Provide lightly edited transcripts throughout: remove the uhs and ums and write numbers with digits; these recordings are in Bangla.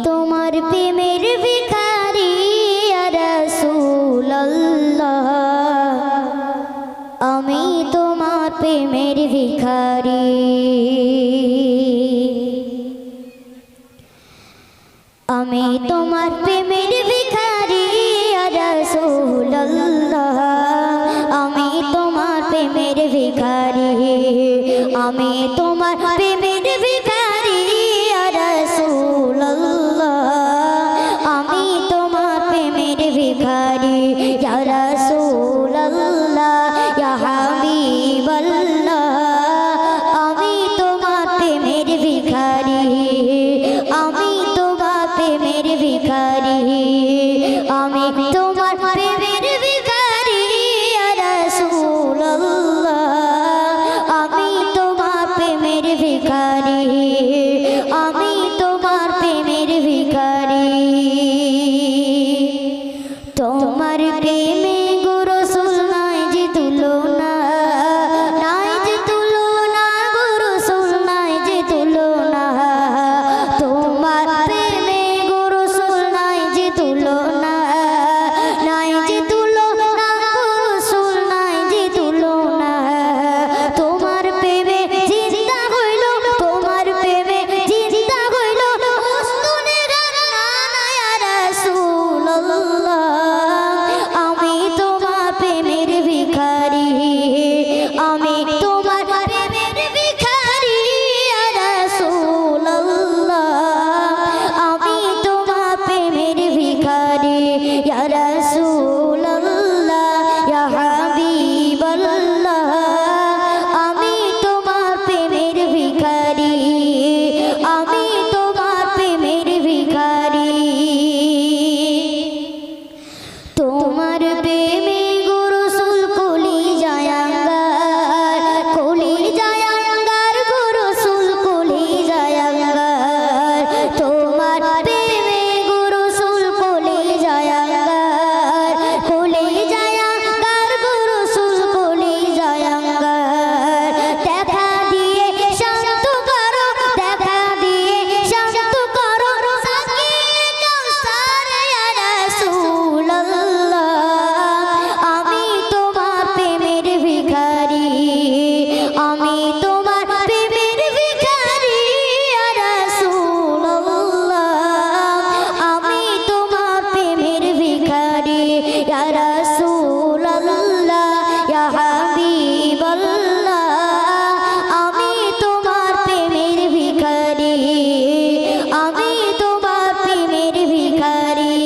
তোমার প্রেমের ভিখারি ইয়া রাসূলুল্লাহ, আমি তোমার প্রেমের ভিখারি। আমি তোমার প্রেমের ভিখারি ইয়া রাসূলুল্লাহ, আমি তোমার প্রেমের ভিখারি। আমি তোমার প্রেমের ভিখারি ইয়া রাসূলুল্লাহ, আমি তোমার প্রেমের ভিখারি। ইয়া রাসূলুল্লাহ ইয়া হাবিবাল্লাহ, আমি তোমার প্রেমের ভিখারি। আমি তোমার প্রেমের ভিখারি। আমি তোমার প্রেমের ভিখারি ইয়া রাসূলুল্লাহ, আমি তোমার প্রেমের ভিখারি। আমি তোমার প্রেমের ভিখারি। তোমার প্রেমে গো রাসূল নাই যে তুলনা, নাই যে তুলনা গো রাসূল, নাই যে তুলনা। তোমার প্রেমে গো রাসূল নাই যে তুলনা, নাই যে তুলনা গো রাসূল, নাই যে তুলনা। তোমার প্রেমে জিন্দা হইল, তোমার প্রেমে জিন্দা হইল মস্তুনে গানা ইয়া রাসূলুল্লাহ, আমি তোমার প্রেমের ভিখারি। আমি তোমার প্রেমের ভিখারি ইয়া রাসূলুল্লাহ, আমি তোমার প্রেমের ভিখারি। ইয়া রাসূলুল্লাহ ইয়া হাবিবাল্লাহ, আমি তোমার প্রেমের ভিখারি। আমি তোমার প্রেমের ভিখারি। তোমার প্রেমে গো রাসূল কলিজায় আঙ্গার, কলিজায় আঙ্গার গো রাসূল কলিজায় আঙ্গার। তোমার প্রেমে গো রাসূল কলিজায় আঙ্গার, কলিজায় আঙ্গার গো রাসূল কলিজায় আঙ্গার। দেখা দিয়ে শান্ত করো, দেখা দিয়ে শান্ত করো সাকিয়ে কাউসার ইয়া রাসূলুল্লাহ, আমি তোমার প্রেমের ভিখারি। আমি তোমার প্রেমের ভিখারি ইয়া রাসূলুল্লাহ, আমি তোমার প্রেমের ভিখারি। ইয়া রাসূলুল্লাহ ইয়া হাবিবাল্লাহ, আমি তোমার প্রেমের ভিখারি। আমি তোমার প্রেমের ভিখারি।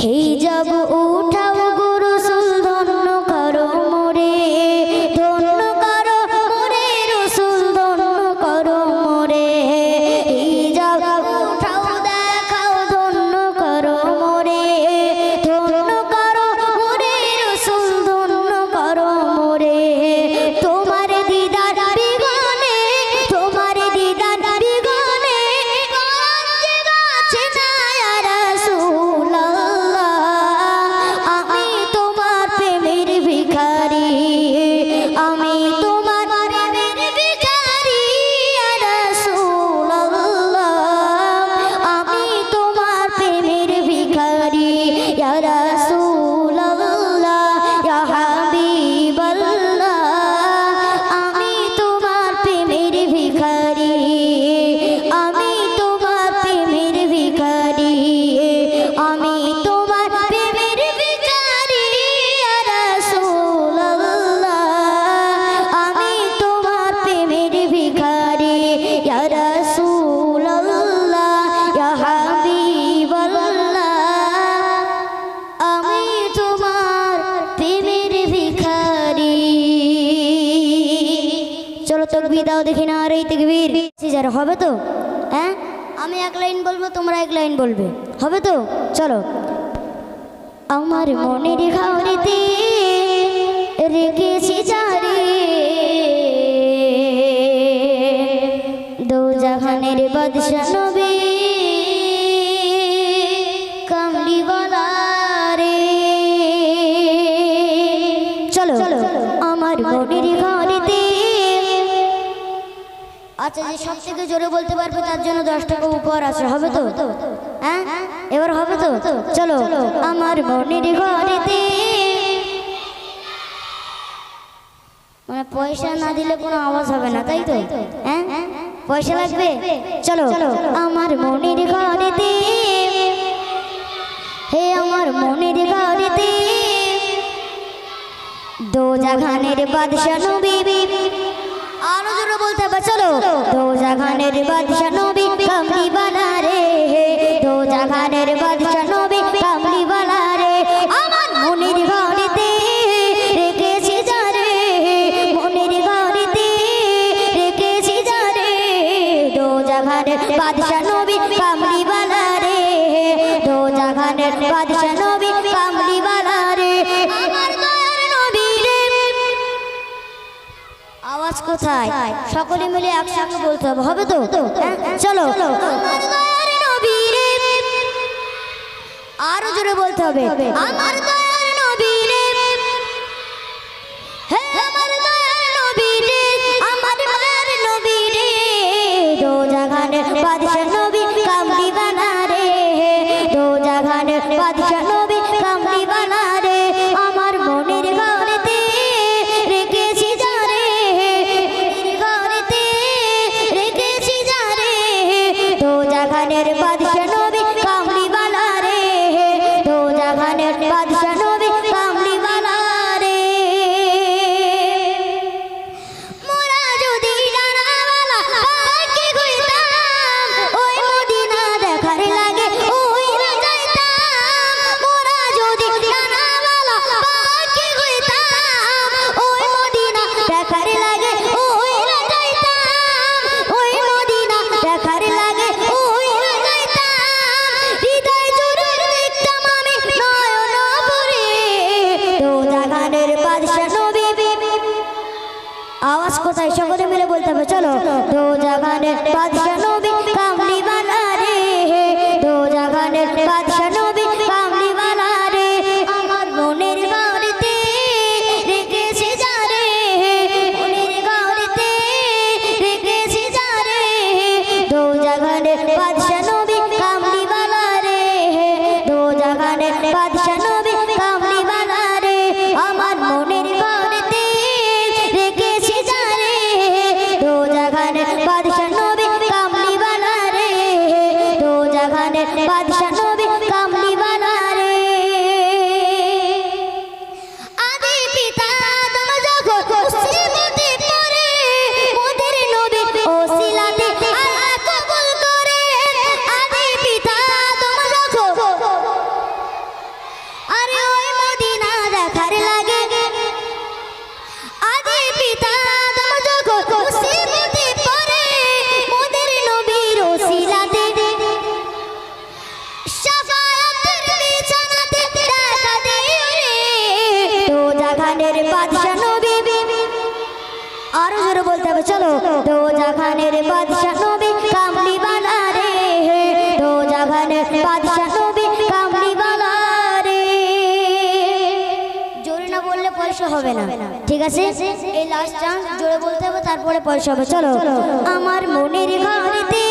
হিজাব উঠাও গো রাসূল, ধন্য করো মোরে, ধন্য করো মোরে রাসূল, ধন্য করো মোরে। হিজাব উঠাও দেখাও, ধন্য করো মোরে, ধন্য করো মোরে রাসূল, ধন্য করো মোরে। তোমার দিদার বিগনে, তোমার দিদার বিগনে গঞ্জে গাছে না ইয়া রাসূলুল্লাহ, আমি তোমার প্রেমের ভিখারি। আমি তোমার প্রেমের ভিখারি ইয়া রাসূলুল্লাহ, আমি তোমার প্রেমের ভিখারি। ইয়া রাসূলুল্লাহ ইয়া হাবিবাল্লাহ, আমি তোমার প্রেমের ভিখারি। আমি তোমার প্রেমের ভিখারি। আমি তোমার প্রেমের ভিখারি ইয়া রাসূলুল্লাহ, আমি তোমার প্রেমের ভিখারি। ইয়া রাসূলুল্লাহ ইয়া হাবিবাল্লাহ, আমি তোমার প্রেমের ভিখারি। চলো তাকবীর দাও দেখি না, আর এই তাকবীর যারা হবে তো? হ্যাঁ, আমি এক লাইন বলবো, তোমরা এক লাইন বলবে, হবে তো? চলো। আমার মনের ঘরেতে রেখেছি যারে, দো জাহানের বাদশা নবী কামলিওয়ালা রে। চলো, আমার মনের ঘরেতে আচ্ছা, যে সব থেকে জোরে বলতে পারবে তার জন্য 10 টাকা উপহার আছে, হবে তো? হ্যাঁ, এবার হবে তো? চলো। আমার মনের ঘরেতে, মানে পয়সা না দিলে কোনো আওয়াজ হবে না, তাই তো? হ্যাঁ, পয়সা লাগবে। চলো। আমার মনের ঘরেতে, হে আমার মনের ঘরেতে দো জাহানের বাদশা নবী, আরো জোরে বলতে হবে। চলো। দো জাহানের বাদশা নবী কামলি বালা রে, দো জাহানের বাদশা নবী কামলি বালা রে। আমার মনের ঘরেতে রেখেছি যারে, মনের ঘরেতে রেখেছি যারে, দো জাহানের বাদশা নবী কামলি বালা রে, দো জাহানের বাদশা নবী কামলি বালা রে। আমার দয়ার নবী রে, আওয়াজ কোথায়? সকলে মিলে একসঙ্গে বলতে হবে, হবে তো? চলো। আমার দয়ার নবী রে, আরো জোরে বলতে হবে। আমার দয়ার নবী রে, হে আমার দয়ার নবী রে, আমার দয়ার নবী রে, দো জাহানের বাদশা নবী কামলি বালা রে, দো জাহানের বাদশা নবী কামলি বালা রে। আমার মনের ঘরেতে রেখেছি যারে, ঘরেতে রেখেছি যারে, দো জাহানের বাদশা নবী কামলি বালা রে, দো জাহানের বাদশা নবী কামলি বালা রে। মোরা যদি ডানাওয়ালা পাখি হইতাম, ওই মদিনা দেখার লাগে উইরা যাইতাম। মোরা যদি ডানাওয়ালা পাখি হইতাম, ওই মদিনা দেখার লাগে উইরা যাইতাম, ওই মদিনা দেখার লাগে উইরা যাইতাম। হৃদয় জুড়ে দেখতাম আমি নয়ন ভরে, দো জাহানের বাদশা নবী। আওয়াজ কোথায়? সকলে মিলে বলতে হবে। চলো। দো জাহানের বাদশা নবী কামলি বালা রে, দো জাহানের বাদশা নবী কামলি বালা রে। আমার মনের ঘরেতে রেখেছি যারে, মনের ঘরেতে রেখেছি যারে, দো জাহানের বাদশা নবী কামলি বালা রে, দো জাহানের বাদশা নবী কামলি বালা রে। আমার মনের ঘরেতে রেখেছি যারে, দো জাহানের বাদশা নবী কামলি বালা রে, দো জাহানের বাদশা নবী কামলি বালা রে। আদি পিতা আদম যখন মুসিবতে পড়ে, মোদের নবী ওসিলাতে আল্লাহ কবুল করে। আদি পিতা আদম যখন, আরে ওই মদিনা দেখার লাগে, আদি পিতা আদম যখন মুসিবতে পড়ে, মোদের নবীর ওসিলাতে শাফায়াতের বিছানাতে দেখা দিও রে, দো জাহানের বাদশা নবী। আরো জোরে বলতে হবে। চলো। দো জাহানের বাদশা নবী কামলি বালা রে, দো জাহানের বাদশা নবী কামলি বালা রে। জোরে না বললে পয়সা হবে না, ঠিক আছে? এই লাস্ট চান্স, জোরে বলতে হবে, তারপরে পয়সা হবে। চলো। আমার মনের ঘরেতে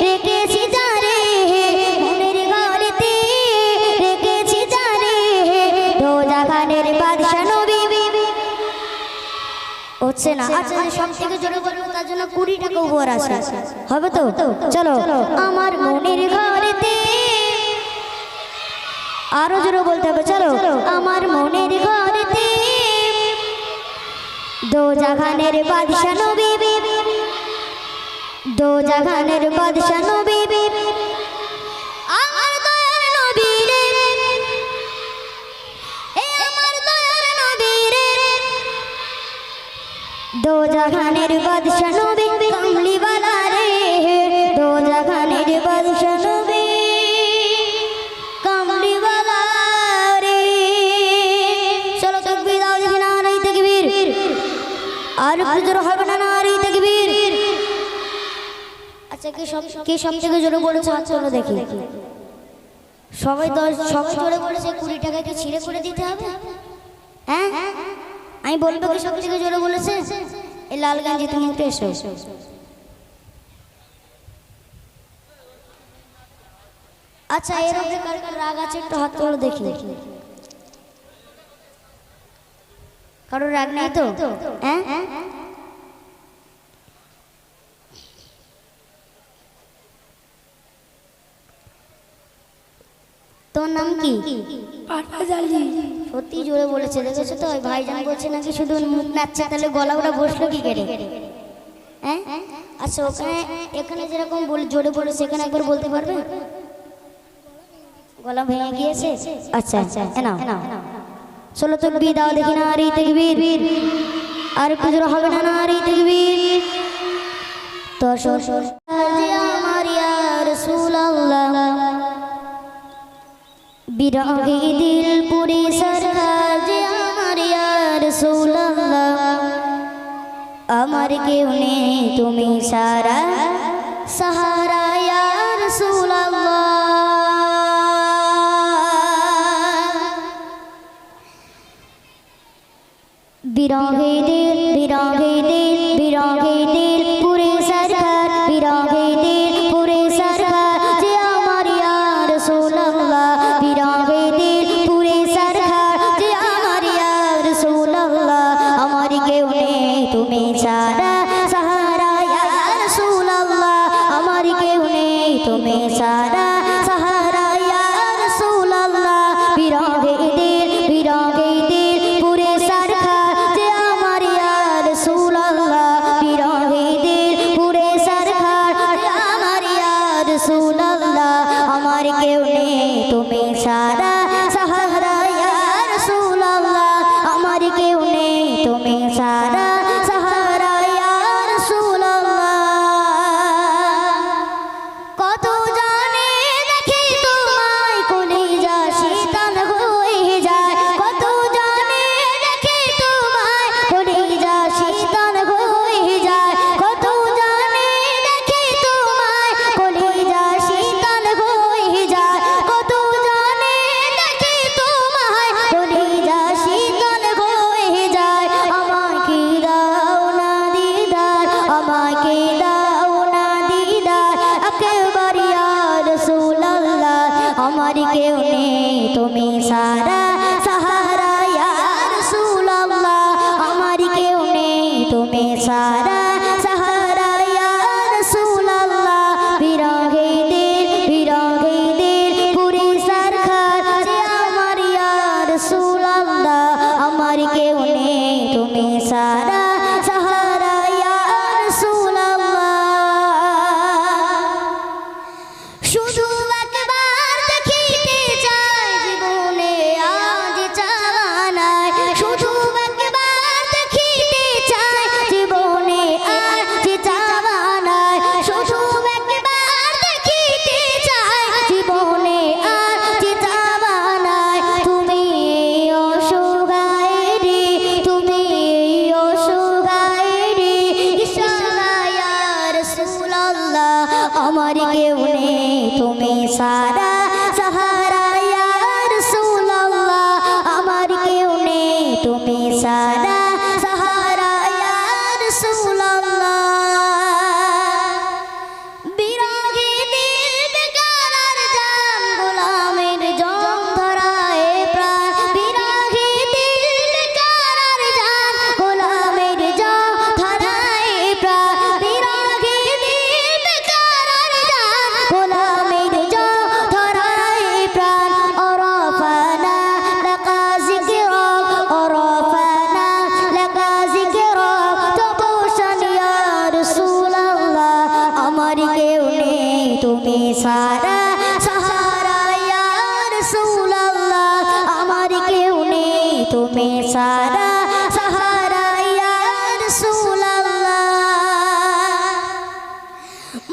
রেখেছি যারে, মনের ঘরেতে রেখেছি যারে, দো জাহানের বাদশা নবী। হচ্ছে না? আচ্ছা, সব থেকে জোরে বলবো তার জন্য 20 টাকা উপহার আছে, হবে তো? চলো। আমার মনের ঘরেতে, আরো জোরে বলতে হবে। চলো। আমার মনের ঘরেতে দো জাহানের বাদশা নবী, দো জাহানের বাদশা নবী। আমার দয়ার নবী রে, এ আমার দয়ার নবী রে, দো জাহানের বাদশা নবী কামলি বালা রে, দো জাহানের বাদশা নবী কামলি বালা রে। চলো তাকবীর দাও দেখি, নারে তাকবীর। আর একটু জোরে হবে না? নারে তাকবীর। আচ্ছা, কে সব থেকে জোরে বলেছে হাত তোলো দেখি। সবাই জোরে বলেছে। 20 টাকা কি ছিঁড়ে করে দিতে হবে? হ্যাঁ, আমি বলবো কি সব থেকে জোরে বলেছে? এই লাল গেঞ্জি, তুমি একটু এসো। আচ্ছা এর উপরে কার কার রাগ আছে একটু হাত তোলো দেখি। কারোর রাগ নেই তো? হ্যাঁ তোমার নাম কি? সত্যি জোরে বলেছে, দেখেছো তো? ওই ভাইজান বলছে নাকি শুধু মুখ নাচছে, তাহলে গলা ওটা বসলো কি করে? হ্যাঁ আচ্ছা ওখানে এখানে যেরকম জোরে বলে সেখানে একবার বলতে পারবে? গলা ভেঙে গিয়েছে? আচ্ছা আচ্ছা এনাও চলো তো বি দাও দেখি না। নারী তাকবীর, আর একটু জোরে হবে না? নারী তাকবীর। তো আমার ইয়া রাসূলুল্লাহ বিরাগী দিল পুরি সরকার যে আমার ইয়া রাসূলুল্লাহ, আমার কেউ নেই তুমি সারা সাহারা ইয়া রাসূলুল্লাহ। বিরাগী দিল পুরি সরকার, বিরাগী দিল পুরি সরকার যে আমার ইয়া রাসূলুল্লাহ, বিরাগী দিল পুরি সরকার যে আমার ইয়া রাসূলুল্লাহ, আমার কেউ নেই তুমি সারা সাহারা ইয়া রাসূলুল্লাহ, আমার কেউ নেই তুমি সারা সাহারা ইয়া রাসূলুল্লাহ। বিরাগী দিল পুরি সরকার যে আমার ইয়া রাসূলুল্লাহ, বিরাগী দিল পুরি সরকার যে আমার ইয়া রাসূলুল্লাহ, আমার কেউ নেই তুমি সারা সাহারা ইয়া রাসূলুল্লাহ, আমার কেউ নেই তুমি সারা সাহারা ইয়া রাসূলুল্লাহ। কত জানে দেখি তোমায় কলিজা শীতল হয়ে যায়, কত জানে দেখি তোমায় কলিজা শীতল হয়ে যায়, কত জানে দেখি তোমায় কলিজা শীতল হয়ে যায়, কত জানে দেখি তোমায় কলিজা শীতল হয়ে যায়। আমাকে দাও না দিদার, আমাকে দাও না দিদার একবার ইয়া রাসূলুল্লাহ, আমার কেউ নেই তুমি সারা সাহারা ইয়া রাসূলুল্লাহ, আমার কেউ নেই তুমি সারা সাহারা ইয়া রাসূলুল্লাহ। বিরাগী দিল পুরি সরকার যে আমার ইয়া রাসূলুল্লাহ, আমার কেউ নেই তুমি সারা সাহারা ইয়া রাসূলুল্লাহ। শুধু একবার দেখিতে চাই জীবনে আজ চাওয়া নাই, শুধু একবার দেখিতে চাই জীবনে আজ চাওয়া নাই, শুধু একবার দেখিতে চাই জীবনে আজ চাওয়া নাই। তুমি অসহায় রে, তুমি অসহায় রে ইশারা ইয়া রাসূলুল্লাহ, আমার কেউ নেই তুমি সারা সাহারা ইয়া রাসূলুল্লাহ, আমার কেউ নেই তুমি সারা সাহারা ইয়া রাসূলুল্লাহ। বিরাগী দিল বেকার আর জান গোলামের জং ধরায় প্রাণ, বিরাগী দিল বেকার আর জান গোলামের জং ধরায় প্রাণ, বিরাগী দিল বেকার আর জান গোলামের জং ধরায় প্রাণ। ওরফানা লাকা যিকরাক, ওরফানা লাকা যিকরাক তবশান ইয়া রাসূলুল্লাহ, আমার কেউ নেই তুমি সারা সাহারা ইয়া রাসূলুল্লাহ, আমার কেউ নেই তুমি সারা সাহারা ইয়া রাসূলুল্লাহ।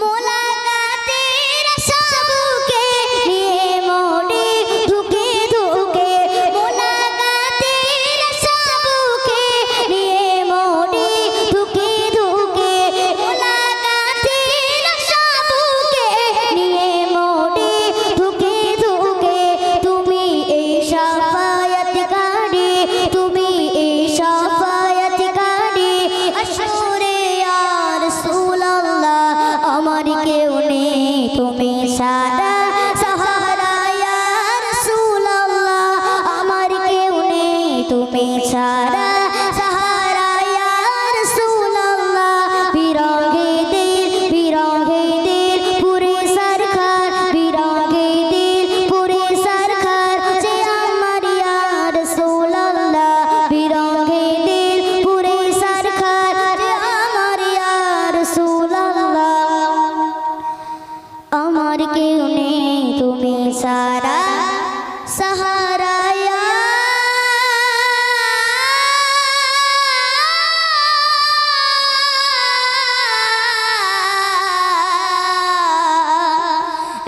মোলাকাতের সাবুকে নিয়ে মনে ধুকে ধুকে, মোলাকাতের সাবুকে নিয়ে মনে ধুকে ধুকে, মোলাকাতের সাবুকে নিয়ে মনে ধুকে ধুকে। তুমি এই শাফায়াতকারী, তুমি এই শাফায়াতকারী আশরে ইয়া রাসূলুল্লাহ, আমার কেউ নেই তুমি সারা সাহারা তুমি ছাড়া সাহারা ইয়া রাসূলুল্লাহ বিরহে দিল পুরে সরকার বিরহে দিল পুরে সরকার যে আমার ইয়া রাসূলুল্লাহ বিরহে দিল পুরে সরকার যে আমার ইয়া রাসূলুল্লাহ আমার কেউ নেই তুমি ছাড়া সাহারা ইয়া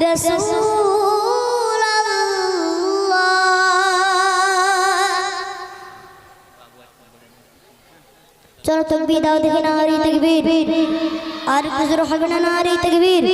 রাসূলুল্লাহ। চলো তাকবীর দাও দেখি নারে তাকবীর আর কিছু হবে না নারে তাকবীর।